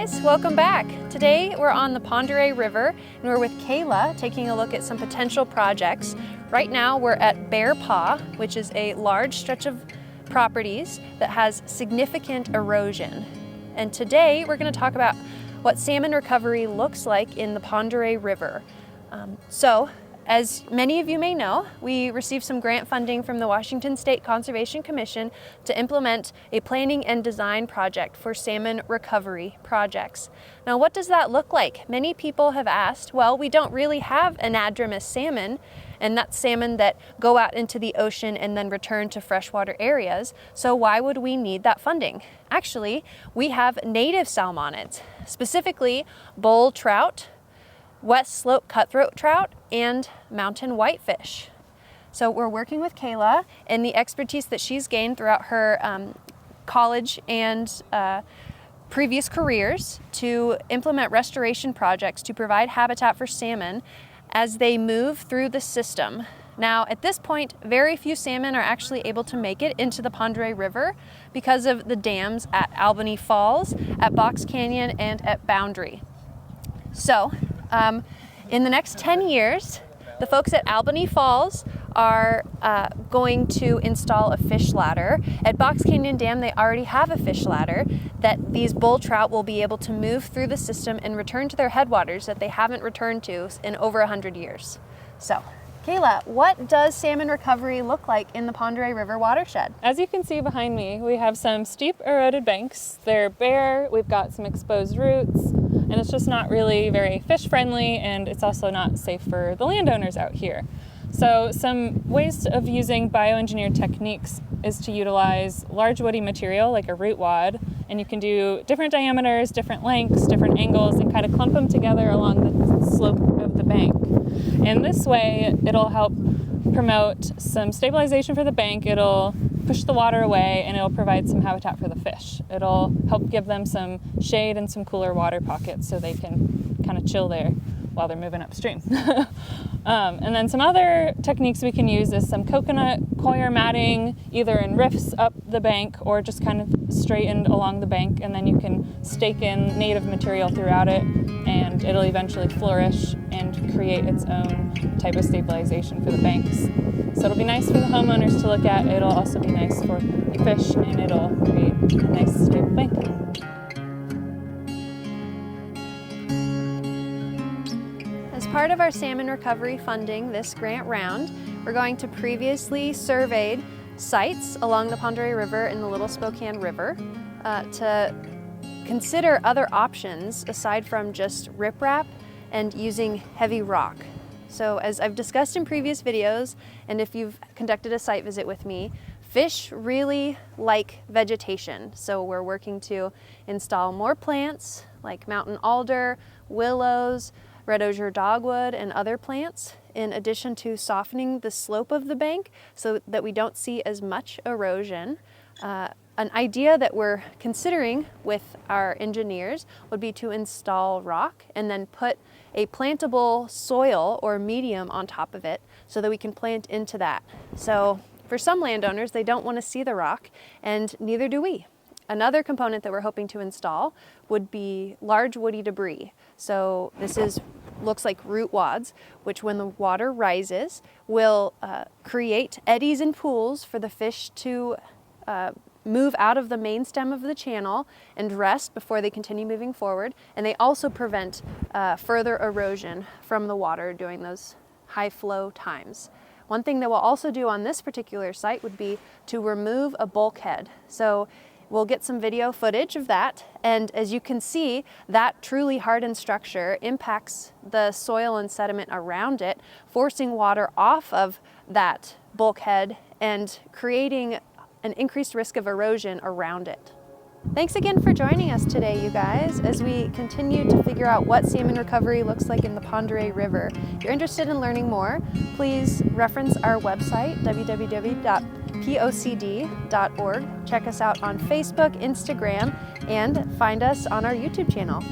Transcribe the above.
guys, welcome back. Today we're on the Pend Oreille River and we're with Kayla taking a look at some potential projects. Right now we're at Bear Paw, which is a large stretch of properties that has significant erosion. And today we're going to talk about what salmon recovery looks like in the Pend Oreille River. As many of you may know, we received some grant funding from the Washington State Conservation Commission to implement a planning and design project for salmon recovery projects. Now, what does that look like? Many people have asked, well, we don't really have anadromous salmon, and that's salmon that go out into the ocean and then return to freshwater areas, so why would we need that funding? Actually, we have native salmonids, specifically bull trout, west slope cutthroat trout, and mountain whitefish. So we're working with Kayla and the expertise that she's gained throughout her college and previous careers to implement restoration projects to provide habitat for salmon as they move through the system. Now, at this point, very few salmon are actually able to make it into the Pend Oreille River because of the dams at Albany Falls, at Box Canyon, and at Boundary. So, in the next 10 years, the folks at Albany Falls are going to install a fish ladder. At Box Canyon Dam, they already have a fish ladder that these bull trout will be able to move through the system and return to their headwaters that they haven't returned to in over 100 years. So, Kayla, what does salmon recovery look like in the Pend Oreille River watershed? As you can see behind me, we have some steep eroded banks. They're bare, we've got some exposed roots, and it's just not really very fish friendly, and it's also not safe for the landowners out here. So some ways of using bioengineered techniques is to utilize large woody material like a root wad, and you can do different diameters, different lengths, different angles, and kind of clump them together along the slope of the bank. And this way, it'll help promote some stabilization for the bank, it'll push the water away, and it'll provide some habitat for the fish. It'll help give them some shade and some cooler water pockets so they can kind of chill there while they're moving upstream. And then some other techniques we can use is some coconut coir matting, either in rifts up the bank or just kind of straightened along the bank, and then you can stake in native material throughout it, and it'll eventually flourish and create its own type of stabilization for the banks. So it'll be nice for the homeowners to look at, it'll also be nice for the fish, and it'll create a nice stable bank. As part of our salmon recovery funding this grant round, we're going to previously surveyed sites along the Pend Oreille River and the Little Spokane River to consider other options aside from just riprap and using heavy rock. So as I've discussed in previous videos, and if you've conducted a site visit with me, fish really like vegetation. So we're working to install more plants like mountain alder, willows, red osier dogwood, and other plants, in addition to softening the slope of the bank so that we don't see as much erosion. An idea that we're considering with our engineers would be to install rock and then put a plantable soil or medium on top of it so that we can plant into that. So for some landowners, they don't want to see the rock, and neither do we. Another component that we're hoping to install would be large woody debris. So this looks like root wads, which when the water rises will create eddies and pools for the fish to move out of the main stem of the channel and rest before they continue moving forward. And they also prevent further erosion from the water during those high flow times. One thing that we'll also do on this particular site would be to remove a bulkhead. So we'll get some video footage of that, and as you can see, that truly hardened structure impacts the soil and sediment around it, forcing water off of that bulkhead and creating an increased risk of erosion around it. Thanks again for joining us today, you guys, as we continue to figure out what salmon recovery looks like in the Pend Oreille River. If you're interested in learning more, please reference our website, www.pocd.org. Check us out on Facebook, Instagram, and find us on our YouTube channel.